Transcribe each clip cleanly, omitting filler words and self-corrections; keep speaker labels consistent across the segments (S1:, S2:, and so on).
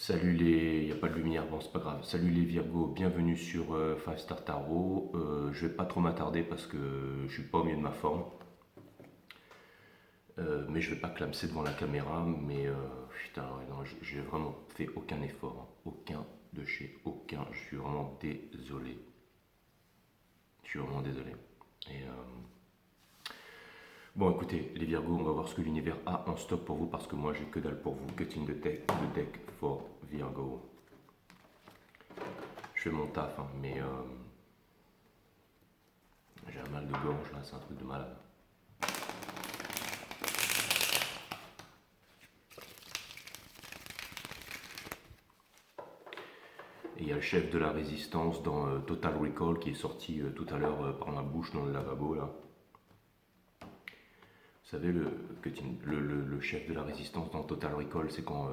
S1: Salut les... Il n'y a pas de lumière, bon c'est pas grave. Salut les Virgos, bienvenue sur 5 Star Tarot. Je vais pas trop m'attarder parce que je suis pas au mieux de ma forme. Mais je vais pas clamser devant la caméra. Mais putain, ouais, non, j'ai vraiment fait aucun effort, hein. Aucun de chez aucun. Je suis vraiment désolé. Je suis vraiment désolé. Et bon, écoutez, les Virgos, on va voir ce que l'univers a en stock pour vous parce que moi j'ai que dalle pour vous. Cutting the deck for Virgo. Je fais mon taf, hein, mais j'ai un mal de gorge là, c'est un truc de malade. Et il y a le chef de la résistance dans Total Recall qui est sorti tout à l'heure par ma bouche dans le lavabo là. Vous savez, le chef de la résistance dans Total Recall, c'est quand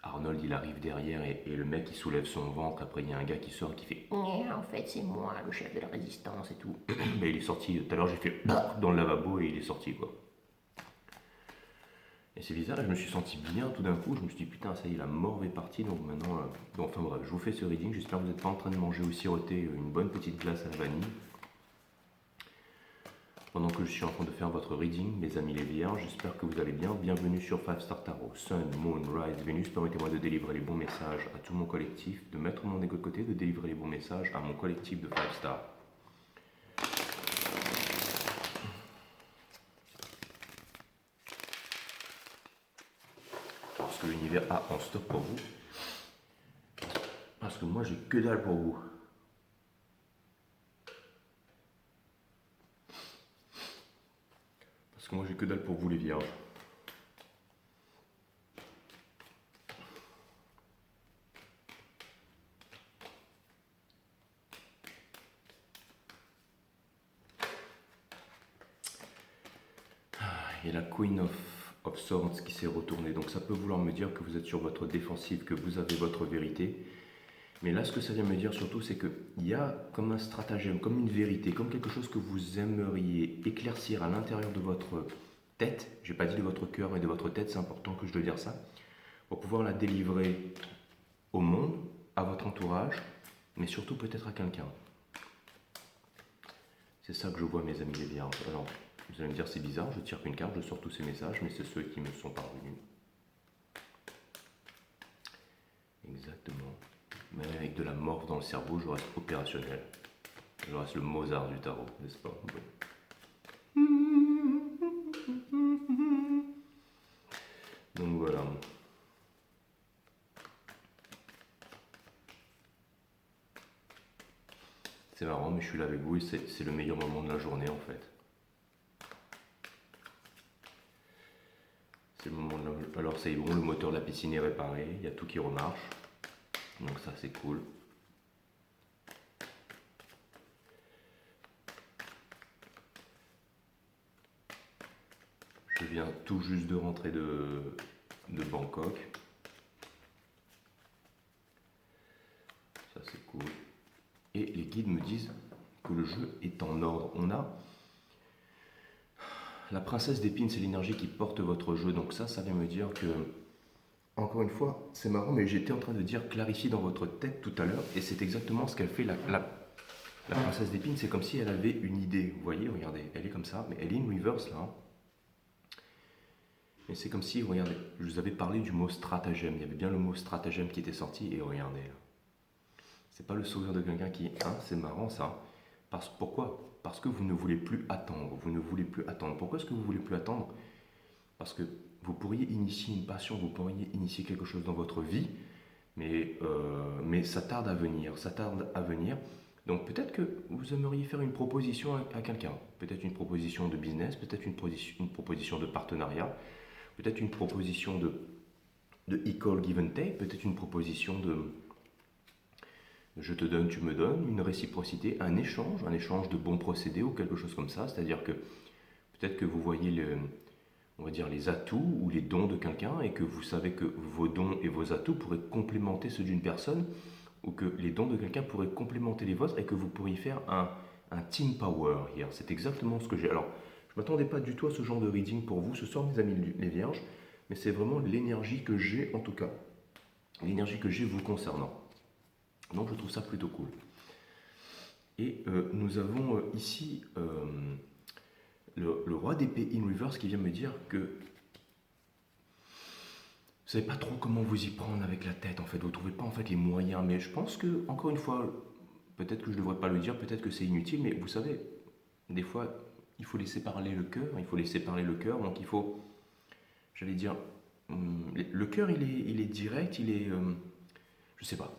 S1: Arnold il arrive derrière et le mec il soulève son ventre. Après il y a un gars qui sort qui fait en fait c'est moi le chef de la résistance et tout. Mais il est sorti, tout à l'heure j'ai fait dans le lavabo et il est sorti quoi. Et c'est bizarre, je me suis senti bien tout d'un coup, je me suis dit putain ça y est la mort est partie donc maintenant... Bon, enfin bref, je vous fais ce reading, j'espère que vous n'êtes pas en train de manger ou siroter une bonne petite glace à la vanille. Pendant que je suis en train de faire votre reading, mes amis les vierges, j'espère que vous allez bien. Bienvenue sur 5 Star Tarot. Sun, Moon, Rise, Vénus, permettez-moi de délivrer les bons messages à tout mon collectif, de mettre mon ego de côté, de délivrer les bons messages à mon collectif de 5 Stars. Parce que l'univers a en stock pour vous. Parce que moi j'ai que dalle pour vous. Parce que moi j'ai que dalle pour vous les vierges. Et la Queen of Swords qui s'est retournée. Donc ça peut vouloir me dire que vous êtes sur votre défensive, que vous avez votre vérité. Mais là, ce que ça vient me dire surtout, c'est qu'il y a comme un stratagème, comme une vérité, comme quelque chose que vous aimeriez éclaircir à l'intérieur de votre tête. Je n'ai pas dit de votre cœur, mais de votre tête, c'est important que je dois dire ça. Pour pouvoir la délivrer au monde, à votre entourage, mais surtout peut-être à quelqu'un. C'est ça que je vois, mes amis les vierges. Alors, vous allez me dire, c'est bizarre, je tire qu'une carte, je sors tous ces messages, mais c'est ceux qui me sont parvenus. Exactement. Mais avec de la morphe dans le cerveau, je reste opérationnel. Je reste le Mozart du tarot, n'est-ce pas? Donc voilà. C'est marrant, mais je suis là avec vous et c'est le meilleur moment de la journée en fait. C'est le moment de la... Alors c'est bon, le moteur de la piscine est réparé, il y a tout qui remarche. Donc ça c'est cool. Je viens tout juste de rentrer de Bangkok. Ça c'est cool. Et les guides me disent que le jeu est en ordre. On a la princesse d'épines, c'est l'énergie qui porte votre jeu. Donc ça vient me dire que, encore une fois, c'est marrant, mais j'étais en train de dire clarifier dans votre tête tout à l'heure, et c'est exactement ce qu'elle fait la princesse d'épines. C'est comme si elle avait une idée. Vous voyez, regardez, elle est comme ça, mais elle est in reverse là. Et c'est comme si, regardez, je vous avais parlé du mot stratagème. Il y avait bien le mot stratagème qui était sorti, et regardez là. C'est pas le sourire de quelqu'un qui, hein, c'est marrant ça. Pourquoi? Parce que vous ne voulez plus attendre. Vous ne voulez plus attendre. Pourquoi est-ce que vous ne voulez plus attendre? Parce que vous pourriez initier une passion, vous pourriez initier quelque chose dans votre vie, mais ça tarde à venir. Ça tarde à venir. Donc peut-être que vous aimeriez faire une proposition à quelqu'un. Peut-être une proposition de business, peut-être une proposition de partenariat, peut-être une proposition de equal give and take, peut-être une proposition de je te donne, tu me donnes, une réciprocité, un échange de bons procédés ou quelque chose comme ça. C'est-à-dire que peut-être que vous voyez on va dire les atouts ou les dons de quelqu'un et que vous savez que vos dons et vos atouts pourraient complémenter ceux d'une personne ou que les dons de quelqu'un pourraient complémenter les vôtres et que vous pourriez faire un team power here. C'est exactement ce que j'ai. Alors, je ne m'attendais pas du tout à ce genre de reading pour vous ce soir, mes amis les vierges, mais c'est vraiment l'énergie que j'ai en tout cas. l'énergie que j'ai vous concernant. Donc je trouve ça plutôt cool. Et nous avons ici le roi d'épée in reverse qui vient me dire que vous savez pas trop comment vous y prendre avec la tête en fait, vous trouvez pas en fait les moyens, mais je pense que, encore une fois, peut-être que je devrais pas le dire, peut-être que c'est inutile, mais vous savez, des fois, il faut laisser parler le cœur, donc il faut, j'allais dire, le cœur il est direct, je sais pas,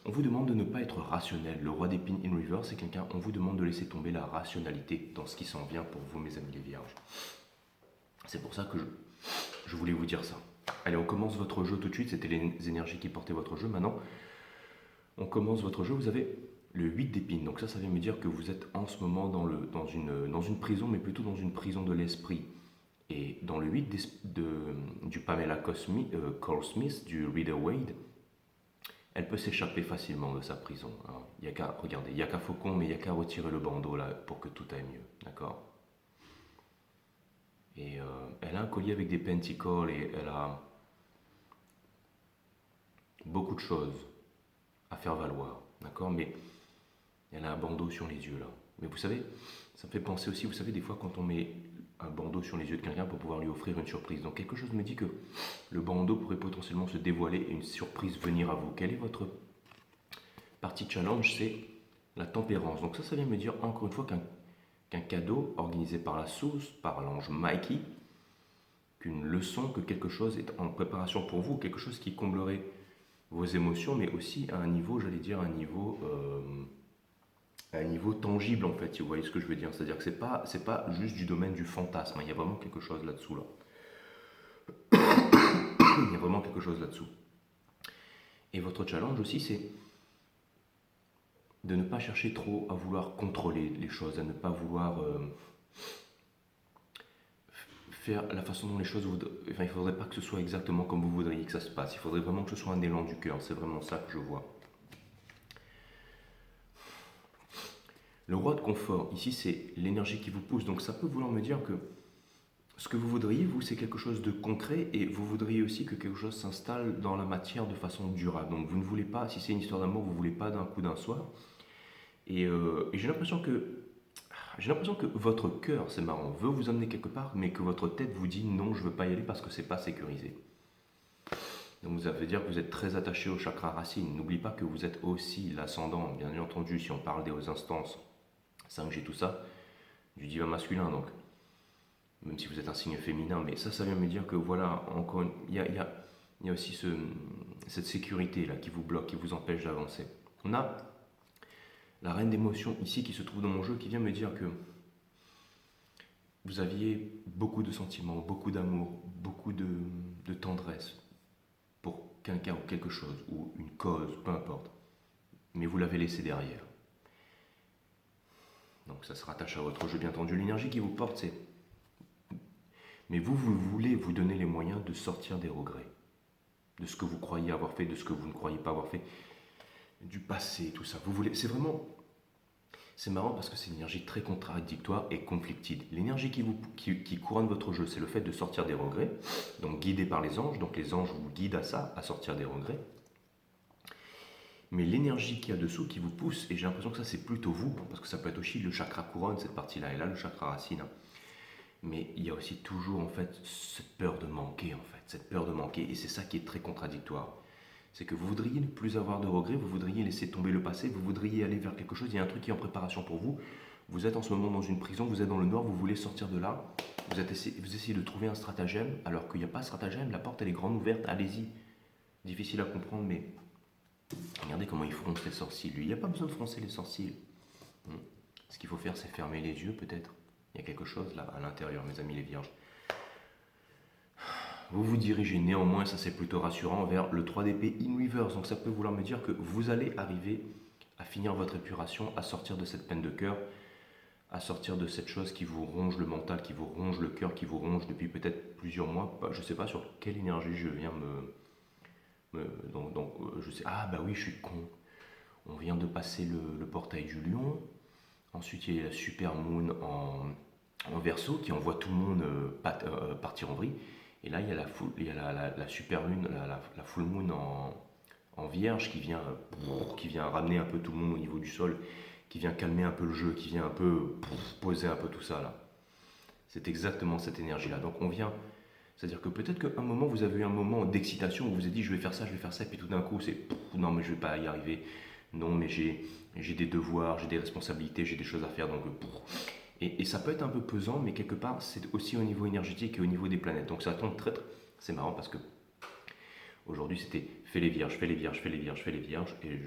S1: on vous demande de ne pas être rationnel. Le roi d'épines in reverse, c'est quelqu'un, on vous demande de laisser tomber la rationalité dans ce qui s'en vient pour vous, mes amis les vierges. C'est pour ça que je voulais vous dire ça. Allez, on commence votre jeu tout de suite. C'était les énergies qui portaient votre jeu. Maintenant, on commence votre jeu. Vous avez le 8 d'épines. Donc ça vient me dire que vous êtes en ce moment dans une prison, mais plutôt dans une prison de l'esprit. Et dans le 8 du Pamela Cole Smith, du Rider Waite, elle peut s'échapper facilement de sa prison. Il n'y a qu'à, regardez, il n'y a qu'à Faucon, mais il n'y a qu'à retirer le bandeau là pour que tout aille mieux. D'accord? Et elle a un collier avec des pentacles et elle a beaucoup de choses à faire valoir. D'accord? Mais elle a un bandeau sur les yeux là. Mais vous savez, ça me fait penser aussi, vous savez, des fois quand on met un bandeau sur les yeux de quelqu'un pour pouvoir lui offrir une surprise. Donc quelque chose me dit que le bandeau pourrait potentiellement se dévoiler et une surprise venir à vous. Quelle est votre partie challenge? C'est la tempérance. Donc ça vient me dire encore une fois qu'un cadeau organisé par la source, par l'ange Mikey, qu'une leçon, que quelque chose est en préparation pour vous, quelque chose qui comblerait vos émotions, mais aussi à un niveau, j'allais dire, un niveau tangible en fait, si vous voyez ce que je veux dire. C'est-à-dire que c'est pas juste du domaine du fantasme, il y a vraiment quelque chose là-dessous là. Il y a vraiment quelque chose là-dessous. Et votre challenge aussi, c'est de ne pas chercher trop à vouloir contrôler les choses, à ne pas vouloir faire la façon dont les choses enfin, il ne faudrait pas que ce soit exactement comme vous voudriez que ça se passe. Il faudrait vraiment que ce soit un élan du cœur. C'est vraiment ça que je vois. Le roi de confort, ici, c'est l'énergie qui vous pousse. Donc ça peut vouloir me dire que ce que vous voudriez, vous, c'est quelque chose de concret et vous voudriez aussi que quelque chose s'installe dans la matière de façon durable. Donc vous ne voulez pas, si c'est une histoire d'amour, vous ne voulez pas d'un coup d'un soir. Et j'ai l'impression que votre cœur, c'est marrant, veut vous emmener quelque part, mais que votre tête vous dit non, je ne veux pas y aller parce que c'est pas sécurisé. Donc ça veut dire que vous êtes très attaché au chakra racine. N'oubliez pas que vous êtes aussi l'ascendant, bien entendu, si on parle des instances 5G, tout ça, du divin masculin, donc même si vous êtes un signe féminin, mais ça vient me dire que voilà, encore, il y a aussi cette sécurité là qui vous bloque, qui vous empêche d'avancer. On a la reine d'émotions ici qui se trouve dans mon jeu, qui vient me dire que vous aviez beaucoup de sentiments, beaucoup d'amour, beaucoup de tendresse pour quelqu'un ou quelque chose, ou une cause, peu importe. Mais vous l'avez laissé derrière. Donc ça se rattache à votre jeu, bien entendu. L'énergie qui vous porte, c'est... Mais vous voulez vous donner les moyens de sortir des regrets, de ce que vous croyez avoir fait, de ce que vous ne croyez pas avoir fait, du passé, tout ça. Vous voulez... C'est vraiment... C'est marrant parce que c'est une énergie très contradictoire et conflictive. L'énergie qui couronne votre jeu, c'est le fait de sortir des regrets, donc guidé par les anges. Donc les anges vous guident à ça, à sortir des regrets. Mais l'énergie qu'il y a dessous qui vous pousse, et j'ai l'impression que ça c'est plutôt vous, parce que ça peut être aussi le chakra couronne, cette partie-là, et là le chakra racine. Mais il y a aussi toujours en fait cette peur de manquer, et c'est ça qui est très contradictoire. C'est que vous voudriez ne plus avoir de regrets, vous voudriez laisser tomber le passé, vous voudriez aller vers quelque chose, il y a un truc qui est en préparation pour vous. Vous êtes en ce moment dans une prison, vous êtes dans le noir, vous voulez sortir de là, vous essayez de trouver un stratagème, alors qu'il n'y a pas de stratagème, la porte elle est grande ouverte, allez-y. Difficile à comprendre, mais regardez comment il fronce les sourcils, lui. Il n'y a pas besoin de froncer les sourcils. Ce qu'il faut faire, c'est fermer les yeux, peut-être. Il y a quelque chose là, à l'intérieur, mes amis les vierges. Vous vous dirigez néanmoins, ça c'est plutôt rassurant, vers le 3 d'épée in reverse. Donc ça peut vouloir me dire que vous allez arriver à finir votre épuration, à sortir de cette peine de cœur, à sortir de cette chose qui vous ronge le mental, qui vous ronge le cœur, qui vous ronge depuis peut-être plusieurs mois. Je ne sais pas sur quelle énergie je viens donc, je sais... Ah bah oui, je suis con. On vient de passer le portail du lion. Ensuite, il y a la super moon en Verseau qui envoie tout le monde partir en vrille. Et là, il y a la super lune, la full moon en vierge qui vient ramener un peu tout le monde au niveau du sol, qui vient calmer un peu le jeu, qui vient un peu poser un peu tout ça là. C'est exactement cette énergie-là. Donc on vient, c'est-à-dire que peut-être qu'à un moment, vous avez eu un moment d'excitation où vous vous êtes dit je vais faire ça, et puis tout d'un coup c'est non mais je vais pas y arriver, non mais j'ai des devoirs, j'ai des responsabilités, j'ai des choses à faire, donc et ça peut être un peu pesant, mais quelque part c'est aussi au niveau énergétique et au niveau des planètes. Donc ça tombe c'est marrant parce que aujourd'hui c'était fais les vierges, fais les vierges, fais les vierges, fais les vierges, et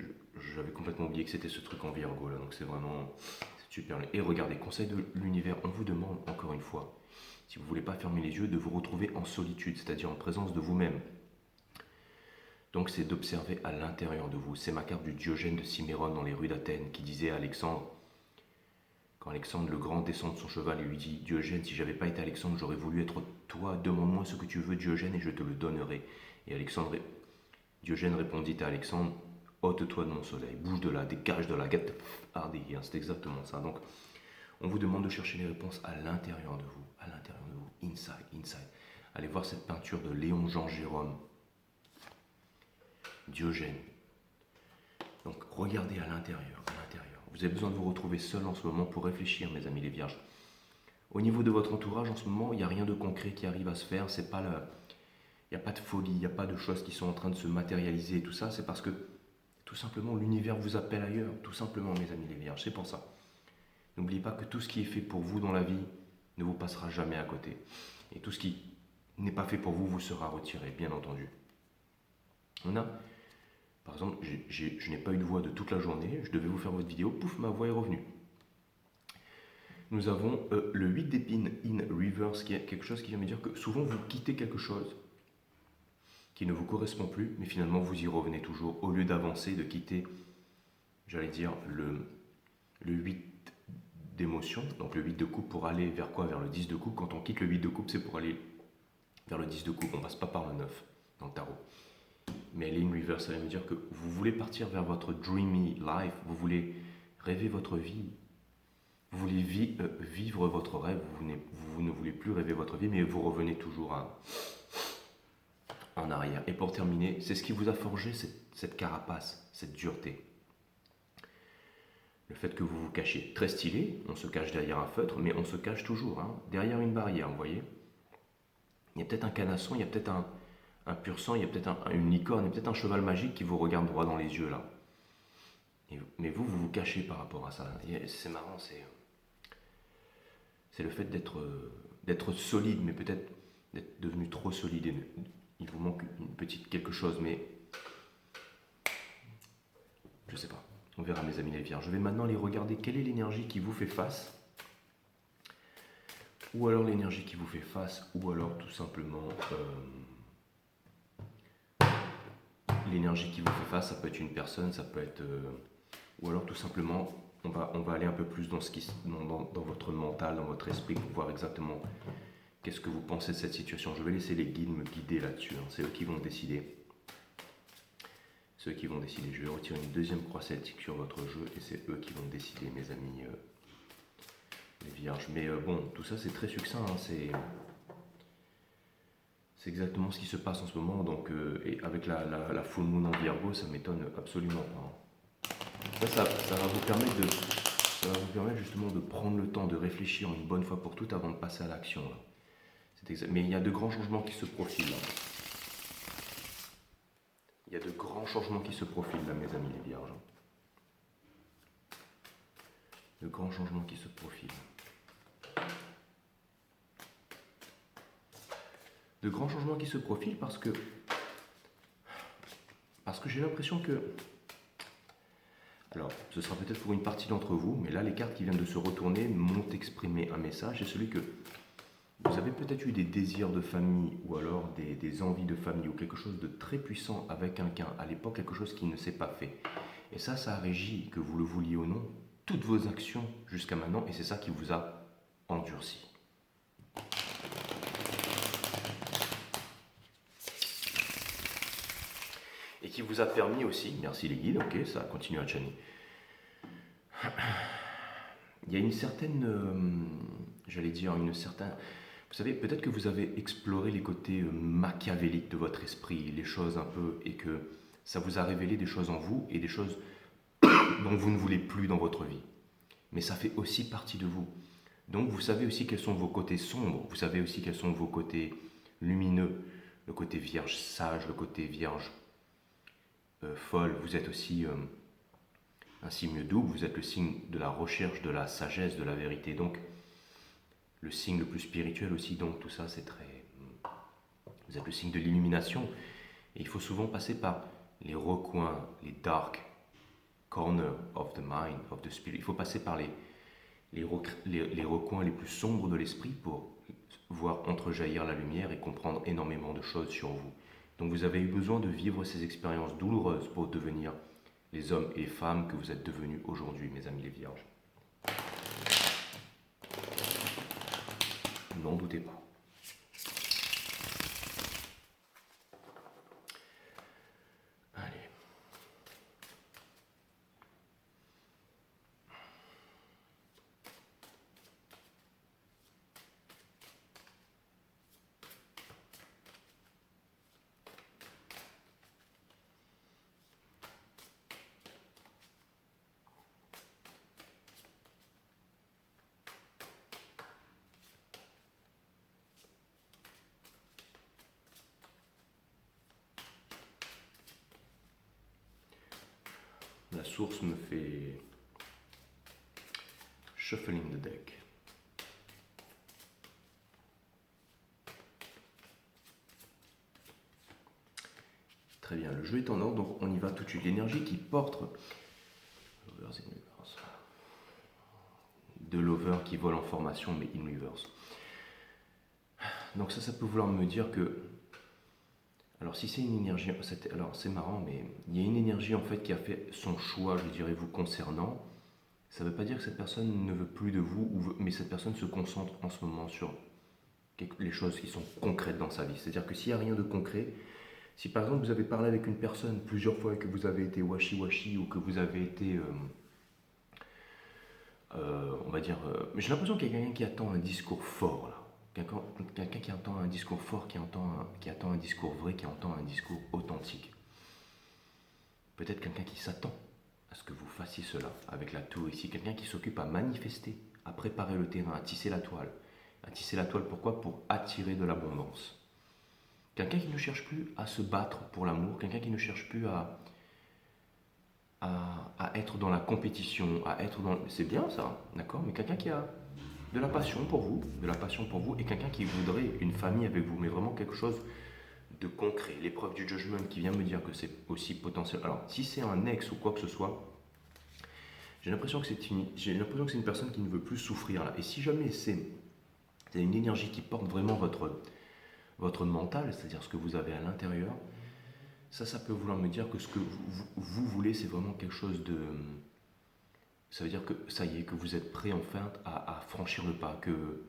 S1: j'avais complètement oublié que c'était ce truc en Virgo là, donc c'est vraiment super. Et regardez, conseil de l'univers, on vous demande encore une fois, si vous ne voulez pas fermer les yeux, de vous retrouver en solitude, c'est-à-dire en présence de vous-même. Donc c'est d'observer à l'intérieur de vous. C'est ma carte du Diogène de Cimérone dans les rues d'Athènes qui disait à Alexandre, quand Alexandre le Grand descend de son cheval et lui dit Diogène, si j'avais pas été Alexandre, j'aurais voulu être toi, demande-moi ce que tu veux, Diogène, et je te le donnerai. Et Diogène répondit à Alexandre ôte-toi de mon soleil, bouge de là, dégage de là, get hardy. C'est exactement ça. Donc on vous demande de chercher les réponses à l'intérieur de vous, inside. Allez voir cette peinture de Léon Jean Gérôme, Diogène. Donc regardez à l'intérieur. Vous avez besoin de vous retrouver seul en ce moment pour réfléchir, mes amis les vierges. Au niveau de votre entourage, en ce moment, il n'y a rien de concret qui arrive à se faire. Il n'y a pas de folie, il n'y a pas de choses qui sont en train de se matérialiser et tout ça. C'est parce que tout simplement l'univers vous appelle ailleurs. Tout simplement, mes amis les vierges. C'est pour ça. N'oubliez pas que tout ce qui est fait pour vous dans la vie ne vous passera jamais à côté. Et tout ce qui n'est pas fait pour vous vous sera retiré, bien entendu. Par exemple, je n'ai pas eu de voix de toute la journée, je devais vous faire votre vidéo, pouf, ma voix est revenue. Nous avons le 8 d'épines in reverse, qui est quelque chose qui vient me dire que souvent vous quittez quelque chose qui ne vous correspond plus, mais finalement vous y revenez toujours, au lieu d'avancer, de quitter, j'allais dire, le 8 d'émotion, donc le 8 de coupe pour aller vers quoi? Vers le 10 de coupe. Quand on quitte le 8 de coupe, c'est pour aller vers le 10 de coupe, on ne passe pas par le 9 dans le tarot. Mais elle est in reverse, ça veut dire que vous voulez partir vers votre dreamy life, vous voulez rêver votre vie, vous voulez vivre votre rêve, vous ne voulez plus rêver votre vie, mais vous revenez toujours en arrière. Et pour terminer, c'est ce qui vous a forgé cette carapace, cette dureté. Le fait que vous vous cachiez. Très stylé, on se cache derrière un feutre, mais on se cache toujours, derrière une barrière, vous voyez. Il y a peut-être un canasson, il y a peut-être un pur sang, il y a peut-être une licorne, il y a peut-être un cheval magique qui vous regarde droit dans les yeux là. Mais vous vous cachez par rapport à ça. C'est marrant, c'est le fait d'être solide, mais peut-être d'être devenu trop solide. Il vous manque une petite quelque chose, mais je sais pas. On verra, mes amis les vierges. Je vais maintenant aller regarder quelle est l'énergie qui vous fait face. Ou alors l'énergie qui vous fait face, ou alors tout simplement l'énergie qui vous fait face, ça peut être une personne, ça peut être... ou alors tout simplement, on va aller un peu plus dans votre mental, dans votre esprit, pour voir exactement qu'est-ce que vous pensez de cette situation. Je vais laisser les guides me guider là-dessus, c'est eux qui vont décider. C'est eux qui vont décider. Je vais retirer une deuxième croix celtique sur votre jeu, et c'est eux qui vont décider, mes amis les vierges. Mais bon, tout ça c'est très succinct, c'est exactement ce qui se passe en ce moment, donc, et avec la full moon en Virgo, ça m'étonne absolument pas. Ça va vous permettre justement de prendre le temps de réfléchir une bonne fois pour toutes avant de passer à l'action. Mais il y a de grands changements qui se profilent là. Il y a de grands changements qui se profilent là, mes amis les vierges. De grands changements qui se profilent. De grands changements qui se profilent parce que j'ai l'impression que... Alors, ce sera peut-être pour une partie d'entre vous, mais là, les cartes qui viennent de se retourner m'ont exprimé un message, c'est celui que vous avez peut-être eu des désirs de famille, ou alors des envies de famille, ou quelque chose de très puissant avec quelqu'un, à l'époque, quelque chose qui ne s'est pas fait. Et ça a régi, que vous le vouliez ou non, toutes vos actions jusqu'à maintenant, et c'est ça qui vous a endurci. Et qui vous a permis aussi, merci les guides, ok, ça continue à channel. Il y a une certaine, j'allais dire, vous Vous savez, peut-être que vous avez exploré les côtés machiavéliques de votre esprit, les choses un peu, et que ça vous a révélé des choses en vous et des choses dont vous ne voulez plus dans votre vie. Mais ça fait aussi partie de vous. Donc vous savez aussi quels sont vos côtés sombres, vous savez aussi quels sont vos côtés lumineux, le côté vierge sage, le côté vierge folle. Vous êtes aussi un signe double, vous êtes le signe de la recherche, de la sagesse, de la vérité. Donc le signe le plus spirituel aussi, donc tout ça c'est très... Vous êtes le signe de l'illumination. Et il faut souvent passer par les recoins, les dark corners of the mind, of the spirit. Il faut passer par les recoins les plus sombres de l'esprit pour voir entrejaillir la lumière et comprendre énormément de choses sur vous. Donc vous avez eu besoin de vivre ces expériences douloureuses pour devenir les hommes et les femmes que vous êtes devenus aujourd'hui, mes amis les vierges. N'en doutez pas. Allez. La source me fait shuffling the deck. Très bien, le jeu est en ordre, donc on y va tout de suite. L'énergie qui porte de l'over qui vole en formation, mais in reverse. Donc ça peut vouloir me dire que... Alors si c'est une énergie... Alors c'est marrant, mais il y a une énergie en fait qui a fait son choix, je dirais, vous concernant. Ça ne veut pas dire que cette personne ne veut plus de vous, mais cette personne se concentre en ce moment sur les choses qui sont concrètes dans sa vie. C'est-à-dire que s'il n'y a rien de concret, si par exemple vous avez parlé avec une personne plusieurs fois et que vous avez été washi-washi ou que vous avez été... on va dire... j'ai l'impression qu'il y a quelqu'un qui attend un discours fort là. Quelqu'un qui entend un discours fort, qui attend un discours vrai, qui entend un discours authentique. Peut-être quelqu'un qui s'attend à ce que vous fassiez cela avec la tour ici. Quelqu'un qui s'occupe à manifester, à préparer le terrain, à tisser la toile. À tisser la toile, pourquoi? Pour attirer de l'abondance. Quelqu'un qui ne cherche plus à se battre pour l'amour, quelqu'un qui ne cherche plus à être dans la compétition, à être dans... C'est bien ça, d'accord? Mais quelqu'un qui a de la passion pour vous, et quelqu'un qui voudrait une famille avec vous, mais vraiment quelque chose de concret. L'épreuve du judgment qui vient me dire que c'est aussi potentiel. Alors, si c'est un ex ou quoi que ce soit, j'ai l'impression que c'est une personne qui ne veut plus souffrir là. Et si jamais c'est une énergie qui porte vraiment votre mental, c'est-à-dire ce que vous avez à l'intérieur, ça peut vouloir me dire que ce que vous voulez, c'est vraiment quelque chose de... Ça veut dire que ça y est, que vous êtes prêt enfin à franchir le pas, que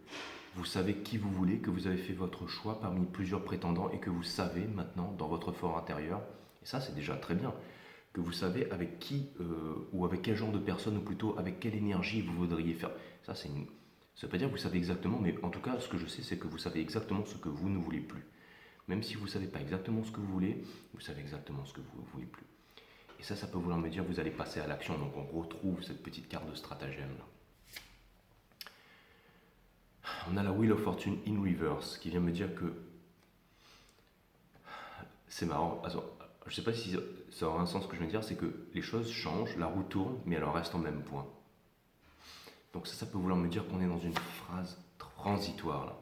S1: vous savez qui vous voulez, que vous avez fait votre choix parmi plusieurs prétendants et que vous savez maintenant dans votre fort intérieur, et ça c'est déjà très bien, que vous savez avec qui ou avec quel genre de personne ou plutôt avec quelle énergie vous voudriez faire. Ça ne veut pas dire que vous savez exactement, mais en tout cas ce que je sais c'est que vous savez exactement ce que vous ne voulez plus. Même si vous ne savez pas exactement ce que vous voulez, vous savez exactement ce que vous ne voulez plus. Et ça peut vouloir me dire que vous allez passer à l'action. Donc on retrouve cette petite carte de stratagème là. On a la Wheel of Fortune in reverse qui vient me dire que c'est marrant. Alors, je ne sais pas si ça aura un sens ce que je viens de dire, c'est que les choses changent, la roue tourne, mais elle en reste en même point. Donc ça peut vouloir me dire qu'on est dans une phase transitoire là.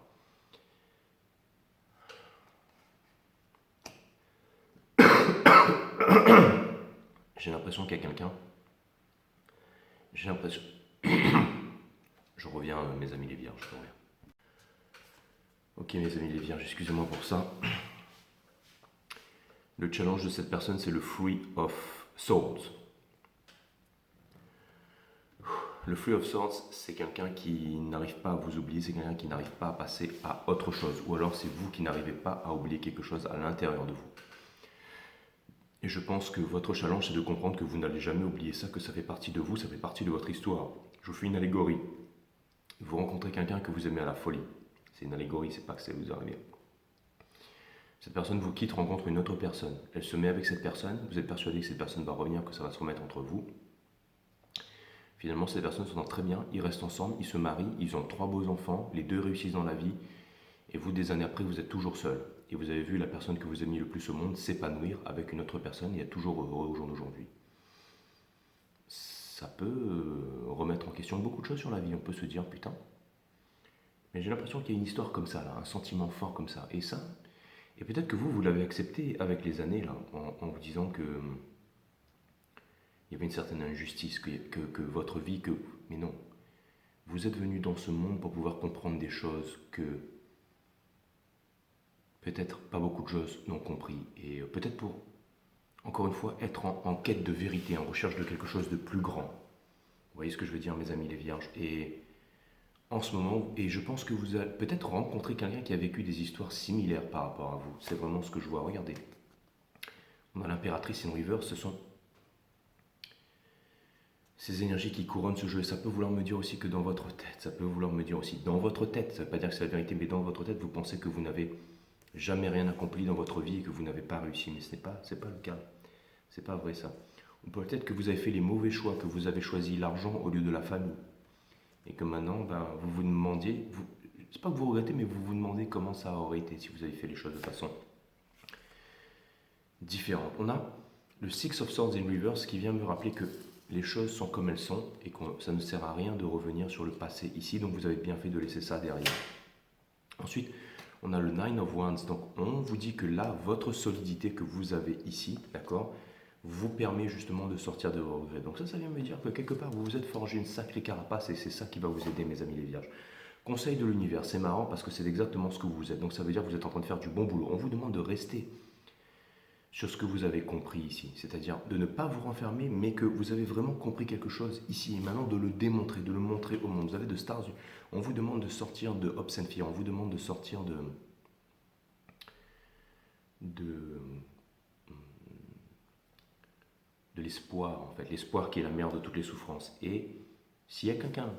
S1: J'ai l'impression qu'il y a quelqu'un. J'ai l'impression... Je reviens, mes amis les vierges, je reviens. Ok, mes amis les vierges, excusez-moi pour ça. Le challenge de cette personne, c'est le Three of Swords. Le Three of Swords, c'est quelqu'un qui n'arrive pas à vous oublier, c'est quelqu'un qui n'arrive pas à passer à autre chose. Ou alors c'est vous qui n'arrivez pas à oublier quelque chose à l'intérieur de vous. Et je pense que votre challenge, c'est de comprendre que vous n'allez jamais oublier ça, que ça fait partie de vous, ça fait partie de votre histoire. Je vous fais une allégorie. Vous rencontrez quelqu'un que vous aimez à la folie. C'est une allégorie, c'est pas que ça vous arrive. Cette personne vous quitte, rencontre une autre personne. Elle se met avec cette personne, vous êtes persuadé que cette personne va revenir, que ça va se remettre entre vous. Finalement, ces personnes s'entendent très bien, ils restent ensemble, ils se marient, ils ont 3 beaux enfants, les 2 réussissent dans la vie, et vous, des années après, vous êtes toujours seul. Et vous avez vu la personne que vous aimiez le plus au monde s'épanouir avec une autre personne et être toujours heureux au jour d'aujourd'hui. Ça peut remettre en question beaucoup de choses sur la vie, on peut se dire, putain, mais j'ai l'impression qu'il y a une histoire comme ça, là, un sentiment fort comme ça. Et ça, et peut-être que vous l'avez accepté avec les années, là, en vous disant que il y avait une certaine injustice, que votre vie, mais non. Vous êtes venu dans ce monde pour pouvoir comprendre des choses que peut-être pas beaucoup de choses n'ont compris. Et peut-être pour, encore une fois, être en quête de vérité, en recherche de quelque chose de plus grand. Vous voyez ce que je veux dire, mes amis les vierges. Et en ce moment, et je pense que vous avez peut-être rencontré quelqu'un qui a vécu des histoires similaires par rapport à vous. C'est vraiment ce que je vois. Regardez. On a l'impératrice in reverse, ce sont ces énergies qui couronnent ce jeu. Ça peut vouloir me dire aussi que dans votre tête, ça peut vouloir me dire aussi dans votre tête, ça ne veut pas dire que c'est la vérité, mais dans votre tête, vous pensez que vous n'avez jamais rien accompli dans votre vie et que vous n'avez pas réussi. Mais ce n'est pas le cas. C'est pas vrai ça. Ou peut-être que vous avez fait les mauvais choix, que vous avez choisi l'argent au lieu de la famille. Et que maintenant, vous vous demandiez, c'est pas que vous regrettez, mais vous vous demandez comment ça aurait été si vous avez fait les choses de façon différente. On a le Six of Swords in Reverse qui vient me rappeler que les choses sont comme elles sont et que ça ne sert à rien de revenir sur le passé ici, donc vous avez bien fait de laisser ça derrière. Ensuite, on a le Nine of Wands, donc on vous dit que là, votre solidité que vous avez ici, d'accord, vous permet justement de sortir de vos regrets. Donc ça vient me dire que quelque part, vous vous êtes forgé une sacrée carapace et c'est ça qui va vous aider, mes amis les vierges. Conseil de l'univers, c'est marrant parce que c'est exactement ce que vous êtes. Donc ça veut dire que vous êtes en train de faire du bon boulot. On vous demande de rester sur ce que vous avez compris ici, c'est-à-dire de ne pas vous renfermer, mais que vous avez vraiment compris quelque chose ici et maintenant, de le démontrer, de le montrer au monde. Vous avez de stars, on vous demande de sortir de Hopes and Fear, on vous demande de sortir de l'espoir, en fait, l'espoir qui est la mère de toutes les souffrances. Et s'il y a quelqu'un,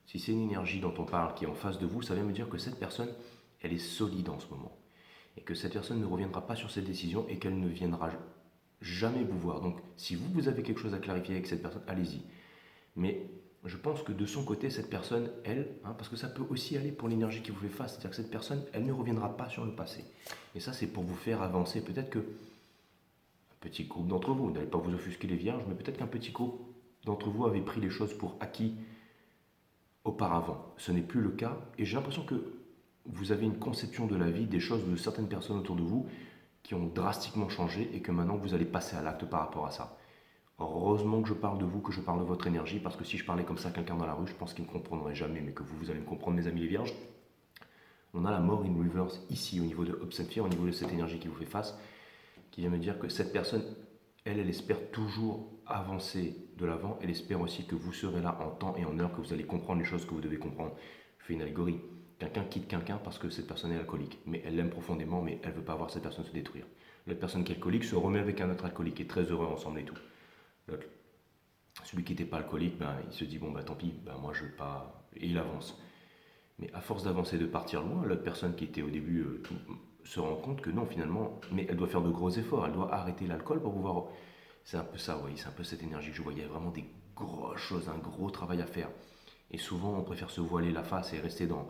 S1: si c'est une énergie dont on parle qui est en face de vous, ça vient me dire que cette personne, elle est solide en ce moment. Et que cette personne ne reviendra pas sur cette décision et qu'elle ne viendra jamais vous voir. Donc, si vous avez quelque chose à clarifier avec cette personne, allez-y. Mais je pense que de son côté, cette personne, elle, parce que ça peut aussi aller pour l'énergie qui vous fait face, c'est-à-dire que cette personne, elle ne reviendra pas sur le passé. Et ça, c'est pour vous faire avancer. Peut-être que un petit groupe d'entre vous, n'allez pas vous offusquer les vierges, mais peut-être qu'un petit groupe d'entre vous avait pris les choses pour acquis auparavant. Ce n'est plus le cas. Et j'ai l'impression que vous avez une conception de la vie, des choses de certaines personnes autour de vous qui ont drastiquement changé et que maintenant vous allez passer à l'acte par rapport à ça. Heureusement que je parle de vous, que je parle de votre énergie, parce que si je parlais comme ça à quelqu'un dans la rue, je pense qu'il ne me comprendrait jamais, mais que vous allez me comprendre, mes amis les vierges. On a la mort in reverse ici, au niveau de Hopes and Fear, au niveau de cette énergie qui vous fait face, qui vient me dire que cette personne, elle espère toujours avancer de l'avant, elle espère aussi que vous serez là en temps et en heure, que vous allez comprendre les choses que vous devez comprendre. Je fais une allégorie. Quelqu'un quitte quelqu'un parce que cette personne est alcoolique, mais elle l'aime profondément, mais elle ne veut pas voir cette personne se détruire. L'autre personne qui est alcoolique se remet avec un autre alcoolique et est très heureux ensemble et tout. Celui qui n'était pas alcoolique, il se dit bon tant pis, moi je veux pas, et il avance. Mais à force d'avancer, de partir loin, l'autre personne qui était au début se rend compte que non finalement, mais elle doit faire de gros efforts, elle doit arrêter l'alcool pour pouvoir. C'est un peu ça, oui, c'est un peu cette énergie que je vois. Il y a vraiment des grosses choses, un gros travail à faire. Et souvent, on préfère se voiler la face et rester dans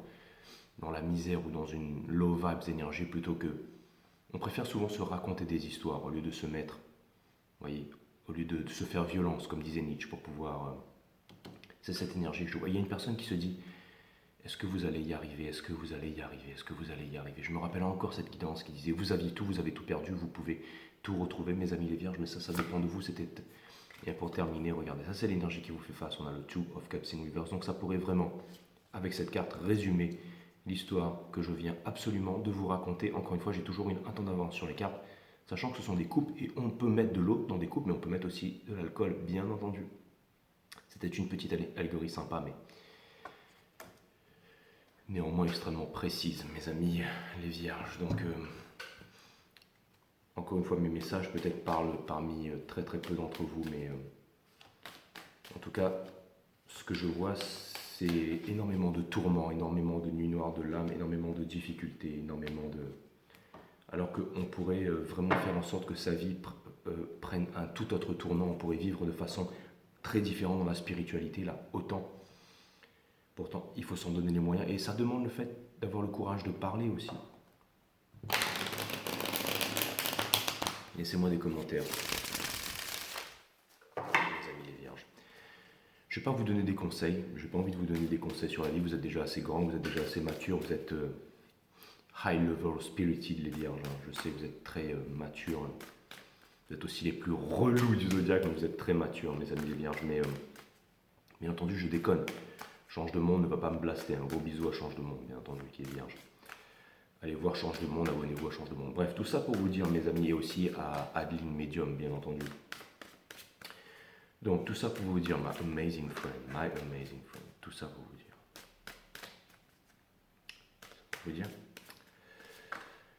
S1: la misère ou dans une low vibes énergie plutôt que. On préfère souvent se raconter des histoires au lieu de se mettre, vous voyez, au lieu de se faire violence, comme disait Nietzsche, pour pouvoir. C'est cette énergie que je vois. Il y a une personne qui se dit est-ce que vous allez y arriver? Est-ce que vous allez y arriver? Est-ce que vous allez y arriver? Je me rappelle encore cette guidance qui disait vous aviez tout, vous avez tout perdu, vous pouvez tout retrouver, mes amis les vierges, mais ça dépend de vous. C'était. Et pour terminer, regardez, ça c'est l'énergie qui vous fait face. On a le Two of Cups in Reverse, donc ça pourrait vraiment, avec cette carte, résumer l'histoire que je viens absolument de vous raconter. Encore une fois, j'ai toujours un temps d'avance sur les cartes, sachant que ce sont des coupes et on peut mettre de l'eau dans des coupes, mais on peut mettre aussi de l'alcool, bien entendu. C'était une petite allégorie sympa, mais néanmoins extrêmement précise, mes amis les vierges. Donc, encore une fois, mes messages peut-être parlent parmi très très peu d'entre vous, mais en tout cas, ce que je vois, c'est énormément de tourments, énormément de nuits noires de l'âme, énormément de difficultés, énormément de... Alors qu'on pourrait vraiment faire en sorte que sa vie prenne un tout autre tournant, on pourrait vivre de façon très différente dans la spiritualité, là, autant. Pourtant, il faut s'en donner les moyens, et ça demande le fait d'avoir le courage de parler aussi. Laissez-moi des commentaires, les amis les vierges. Je ne vais pas vous donner des conseils, je n'ai pas envie de vous donner des conseils sur la vie, vous êtes déjà assez grand, vous êtes déjà assez mature, vous êtes high level spirited les vierges, hein. Je sais que vous êtes très mature, vous êtes aussi les plus relous du zodiaque, mais vous êtes très mature mes amis les vierges, mais bien entendu je déconne. Change de monde ne va pas me blaster, un gros bisou à Change de monde, bien entendu, qui est vierge. Allez voir Change de monde, abonnez-vous à Change de monde. Bref, tout ça pour vous dire, mes amis, et aussi à Adeline Medium, bien entendu. Donc, tout ça pour vous dire, my amazing friend, tout ça pour vous dire. Vous dire,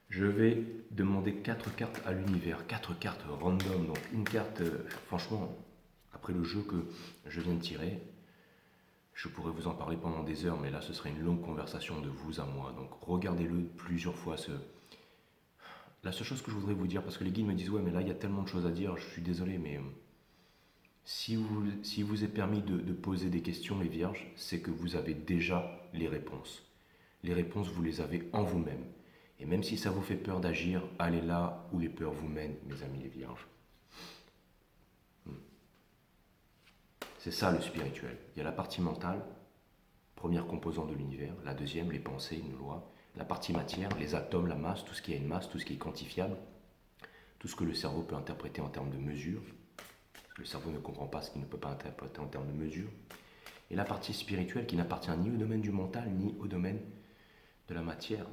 S1: je vais demander 4 cartes à l'univers, 4 cartes random. Donc, une carte, franchement, après le jeu que je viens de tirer, je pourrais vous en parler pendant des heures, mais là, ce serait une longue conversation de vous à moi. Donc, regardez-le plusieurs fois. La seule chose que je voudrais vous dire, parce que les guides me disent « Ouais, mais là, il y a tellement de choses à dire, je suis désolé, mais si vous est permis de poser des questions, les vierges, c'est que vous avez déjà les réponses. Les réponses, vous les avez en vous-même. Et même si ça vous fait peur d'agir, allez là où les peurs vous mènent, mes amis les vierges. C'est ça le spirituel. Il y a la partie mentale, première composante de l'univers. La deuxième, les pensées, une loi. La partie matière, les atomes, la masse, tout ce qui a une masse, tout ce qui est quantifiable. Tout ce que le cerveau peut interpréter en termes de mesure. Le cerveau ne comprend pas ce qu'il ne peut pas interpréter en termes de mesure. Et la partie spirituelle qui n'appartient ni au domaine du mental, ni au domaine de la matière.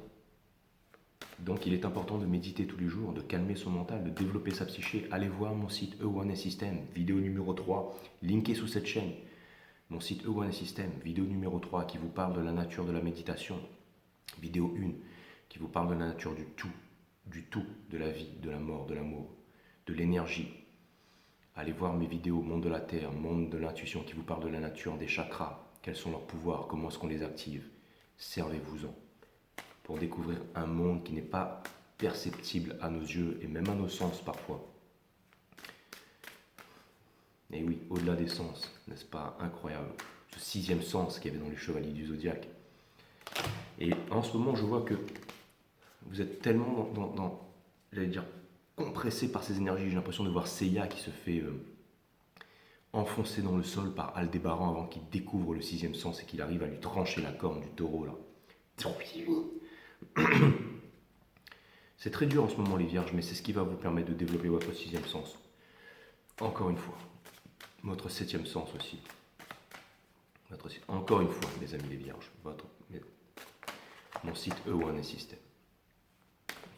S1: Donc il est important de méditer tous les jours, de calmer son mental, de développer sa psyché. Allez voir mon site E1 System, vidéo numéro 3, linké sous cette chaîne. Mon site E1 System, vidéo numéro 3, qui vous parle de la nature de la méditation. Vidéo 1, qui vous parle de la nature du tout, de la vie, de la mort, de l'amour, de l'énergie. Allez voir mes vidéos Monde de la Terre, Monde de l'intuition, qui vous parlent de la nature, des chakras, quels sont leurs pouvoirs, comment est-ce qu'on les active. Servez-vous-en pour découvrir un monde qui n'est pas perceptible à nos yeux et même à nos sens parfois. Et oui, au-delà des sens, n'est-ce pas incroyable, ce 6e sens qu'il y avait dans les chevaliers du zodiaque. Et en ce moment, je vois que vous êtes tellement j'allais dire, compressé par ces énergies. J'ai l'impression de voir Seiya qui se fait enfoncer dans le sol par Aldébaran avant qu'il découvre le 6e sens et qu'il arrive à lui trancher la corne du taureau là. C'est très dur en ce moment les vierges, mais c'est ce qui va vous permettre de développer votre 6e sens. Encore une fois, votre 7e sens aussi. Encore une fois, mes amis les vierges, mon site E1 System,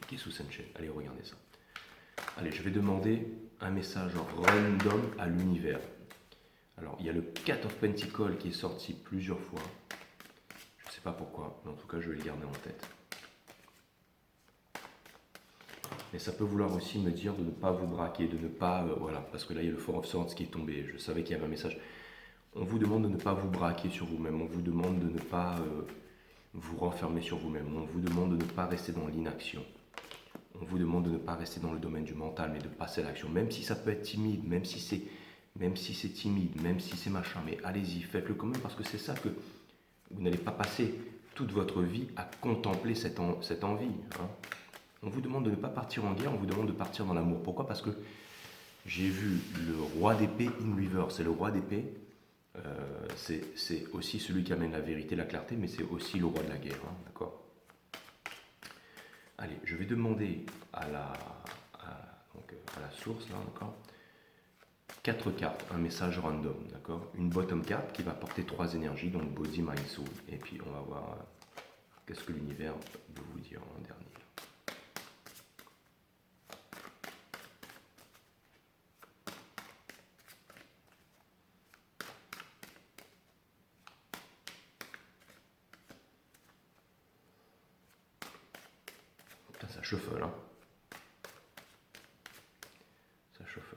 S1: qui est sous cette chaîne. Allez, regardez ça. Allez, je vais demander un message random à l'univers. Alors, il y a le 4 of Pentacles qui est sorti plusieurs fois. Je ne sais pas pourquoi, mais en tout cas, je vais le garder en tête. Mais ça peut vouloir aussi me dire de ne pas vous braquer, de ne pas... voilà, parce que là, il y a le Four of Swords qui est tombé. Je savais qu'il y avait un message. On vous demande de ne pas vous braquer sur vous-même. On vous demande de ne pas vous renfermer sur vous-même. On vous demande de ne pas rester dans l'inaction. On vous demande de ne pas rester dans le domaine du mental, mais de passer à l'action. Même si ça peut être timide, même si c'est timide, même si c'est machin, mais allez-y, faites-le quand même, parce que c'est ça que vous n'allez pas passer toute votre vie à contempler cette envie. Hein. On vous demande de ne pas partir en guerre, on vous demande de partir dans l'amour. Pourquoi? Parce que j'ai vu le roi d'épée in reverse. Et le roi d'épée, c'est aussi celui qui amène la vérité, la clarté, mais c'est aussi le roi de la guerre. Hein, d'accord? Allez, je vais demander à la source, là, d'accord, 4 cartes, un message random, d'accord, une bottom card qui va porter 3 énergies, donc body, mind, soul, et puis on va voir qu'est-ce que l'univers veut vous dire en dernier. Putain, ça shuffle, hein. Ça shuffle.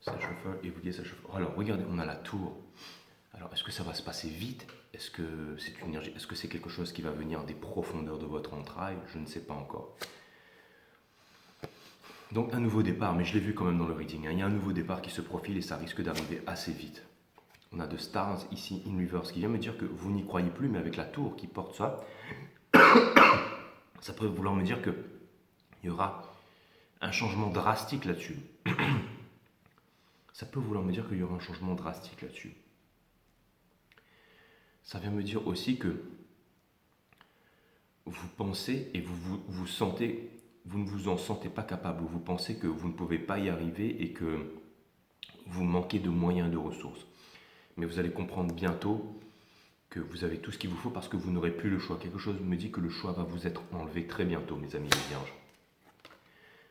S1: Ça shuffle. Offer et vous dites ça chauffe. Alors regardez, on a la tour. Alors est-ce que ça va se passer vite? Est-ce que c'est une énergie? Est-ce que c'est quelque chose qui va venir des profondeurs de votre entraille? Je ne sais pas encore. Donc un nouveau départ, mais je l'ai vu quand même dans le reading. Il y a un nouveau départ qui se profile et ça risque d'arriver assez vite. On a de Stars ici in reverse qui vient me dire que vous n'y croyez plus, mais avec la tour qui porte ça, ça peut vouloir me dire qu'il y aura un changement drastique là-dessus. Ça peut vouloir me dire qu'il y aura un changement drastique là-dessus. Ça vient me dire aussi que vous pensez et vous sentez, vous ne vous en sentez pas capable, vous pensez que vous ne pouvez pas y arriver et que vous manquez de moyens, de ressources. Mais vous allez comprendre bientôt que vous avez tout ce qu'il vous faut parce que vous n'aurez plus le choix. Quelque chose me dit que le choix va vous être enlevé très bientôt, mes amis les vierges.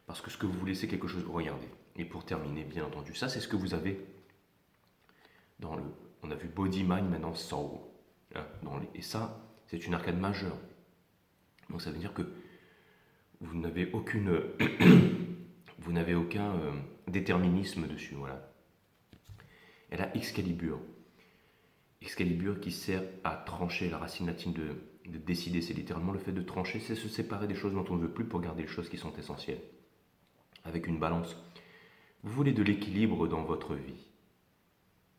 S1: Parce que ce que vous voulez, c'est quelque chose... Regardez. Et pour terminer, bien entendu, ça c'est ce que vous avez dans le... On a vu Body, Mind, maintenant Soul. Hein, et ça, c'est une arcane majeure. Donc ça veut dire que vous n'avez aucune... vous n'avez aucun déterminisme dessus, voilà. Et là, Excalibur. Excalibur qui sert à trancher, la racine latine de décider, c'est littéralement le fait de trancher, c'est se séparer des choses dont on ne veut plus pour garder les choses qui sont essentielles. Avec une balance. Vous voulez de l'équilibre dans votre vie.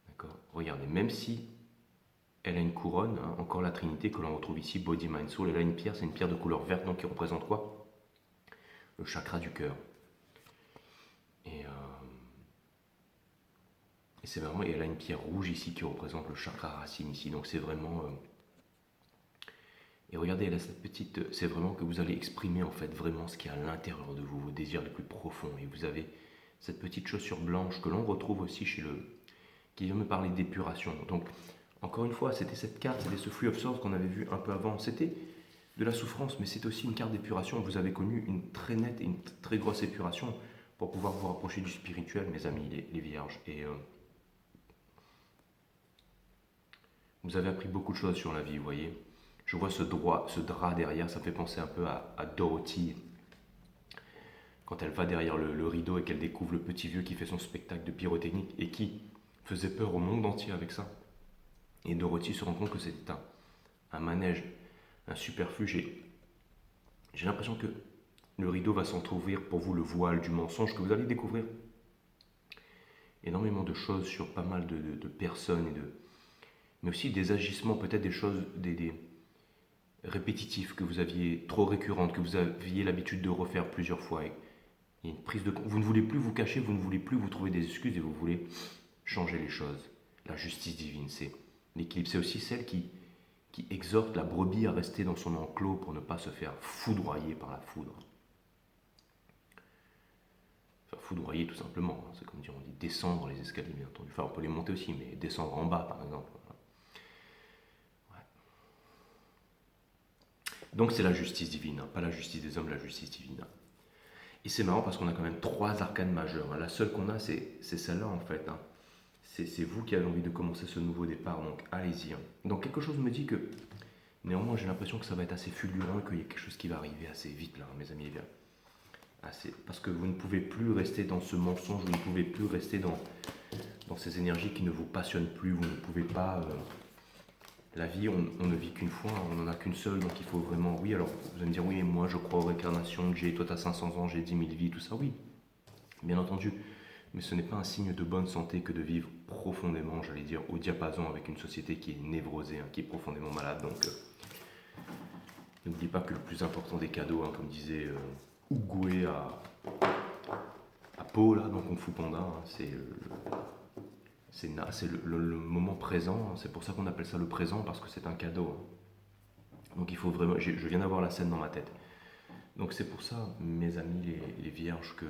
S1: D'accord? Regardez, même si elle a une couronne, hein, encore la Trinité que l'on retrouve ici, Body, Mind, Soul, elle a une pierre, c'est une pierre de couleur verte, donc qui représente quoi? Le chakra du cœur. Et c'est vraiment, et elle a une pierre rouge ici qui représente le chakra racine ici, donc c'est vraiment... Et regardez, elle a cette petite... C'est vraiment que vous allez exprimer en fait vraiment ce qu'il y a à l'intérieur de vous, vos désirs les plus profonds. Et vous avez cette petite chaussure blanche que l'on retrouve aussi chez le... qui vient me parler d'épuration. Donc, encore une fois, c'était cette carte, c'était ce Free of Swords qu'on avait vu un peu avant. C'était de la souffrance, mais c'est aussi une carte d'épuration. Vous avez connu une très nette et une très grosse épuration pour pouvoir vous rapprocher du spirituel, mes amis, les vierges. Et vous avez appris beaucoup de choses sur la vie, vous voyez. Je vois ce drap derrière, ça me fait penser un peu à Dorothy. Quand elle va derrière le rideau et qu'elle découvre le petit vieux qui fait son spectacle de pyrotechnique et qui faisait peur au monde entier avec ça. Et Dorothy se rend compte que c'est un manège, un superfuge. Et j'ai l'impression que le rideau va s'entrouvrir pour vous, le voile du mensonge, que vous allez découvrir énormément de choses sur pas mal de personnes, mais aussi des agissements, peut-être des choses des répétitifs que vous aviez, trop récurrentes, que vous aviez l'habitude de refaire plusieurs fois. Et il y a une prise de... Vous ne voulez plus vous cacher, vous ne voulez plus vous trouver des excuses et vous voulez changer les choses. La justice divine, c'est l'équilibre. C'est aussi celle qui exhorte la brebis à rester dans son enclos pour ne pas se faire foudroyer par la foudre. Enfin, foudroyer tout simplement, hein. C'est comme dire, on dit descendre les escaliers, bien entendu. Enfin, on peut les monter aussi, mais descendre en bas, par exemple. Ouais. Donc c'est la justice divine, hein. Pas la justice des hommes, la justice divine. Hein. Et c'est marrant parce qu'on a quand même 3 arcanes majeures. Hein. La seule qu'on a, c'est celle-là en fait. Hein. C'est vous qui avez envie de commencer ce nouveau départ, donc allez-y. Hein. Donc quelque chose me dit que, néanmoins, j'ai l'impression que ça va être assez fulgurant et qu'il y a quelque chose qui va arriver assez vite là, mes amis. Parce que vous ne pouvez plus rester dans ce mensonge, vous ne pouvez plus rester dans ces énergies qui ne vous passionnent plus, vous ne pouvez pas... la vie, on ne vit qu'une fois, on n'en a qu'une seule, donc il faut vraiment... Oui, alors vous allez me dire, oui, moi je crois aux réincarnations, toi tu as 500 ans, j'ai 10 000 vies, tout ça, oui, bien entendu. Mais ce n'est pas un signe de bonne santé que de vivre profondément, j'allais dire, au diapason avec une société qui est névrosée, hein, qui est profondément malade. Donc, n'oubliez pas que le plus important des cadeaux, hein, comme disait Ougoué à Pau, là, dans Kung Fu Panda, hein, c'est le moment présent. Hein, c'est pour ça qu'on appelle ça le présent, parce que c'est un cadeau. Hein. Donc il faut vraiment... Je viens d'avoir la scène dans ma tête. Donc c'est pour ça, mes amis, les vierges, que...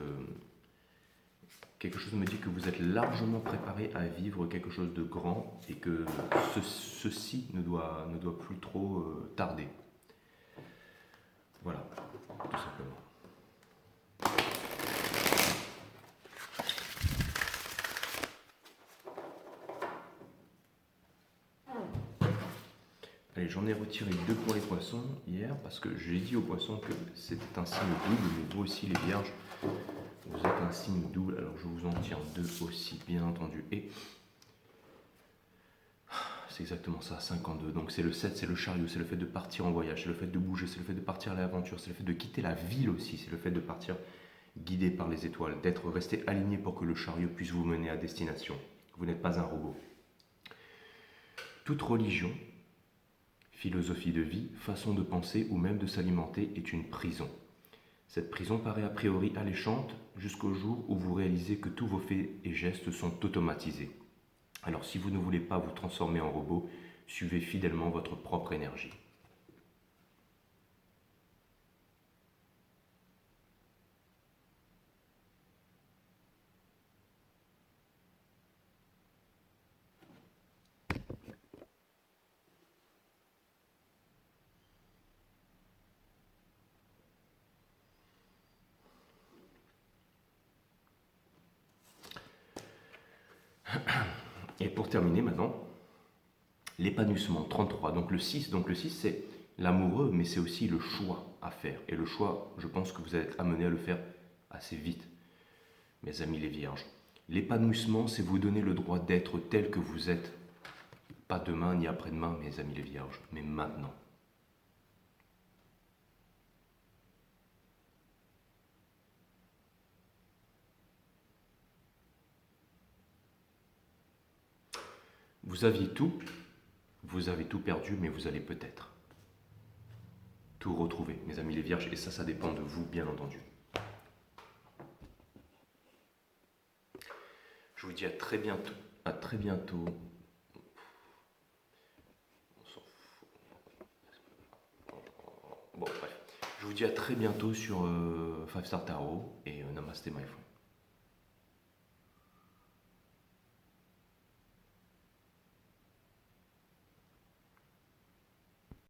S1: Quelque chose me dit que vous êtes largement préparés à vivre quelque chose de grand et que ceci ne doit plus trop tarder. Voilà, tout simplement. Allez, j'en ai retiré 2 pour les poissons hier parce que j'ai dit aux poissons que c'était un signe double, mais vous aussi les vierges. vous êtes un signe double, alors je vous en tiens deux aussi, bien entendu. Et c'est exactement ça, 52. Donc c'est le 7, c'est le chariot, c'est le fait de partir en voyage, c'est le fait de bouger, c'est le fait de partir à l'aventure, c'est le fait de quitter la ville aussi, c'est le fait de partir guidé par les étoiles, d'être resté aligné pour que le chariot puisse vous mener à destination. Vous n'êtes pas un robot. Toute religion, philosophie de vie, façon de penser ou même de s'alimenter est une prison. Cette prison paraît a priori alléchante jusqu'au jour où vous réalisez que tous vos faits et gestes sont automatisés. Alors si vous ne voulez pas vous transformer en robot, suivez fidèlement votre propre énergie. Et pour terminer maintenant, l'épanouissement 33. Donc le 6 c'est l'amoureux, mais c'est aussi le choix à faire. Et le choix, je pense que vous êtes amené à le faire assez vite, mes amis les vierges. L'épanouissement, c'est vous donner le droit d'être tel que vous êtes. Pas demain ni après-demain, mes amis les vierges, mais maintenant. Vous aviez tout, vous avez tout perdu, mais vous allez peut-être tout retrouver, mes amis les vierges, et ça dépend de vous, bien entendu. Je vous dis à très bientôt. À très bientôt. On s'en fout. Bon, bref. Je vous dis à très bientôt sur 5 Star Tarot et Namaste, my friend.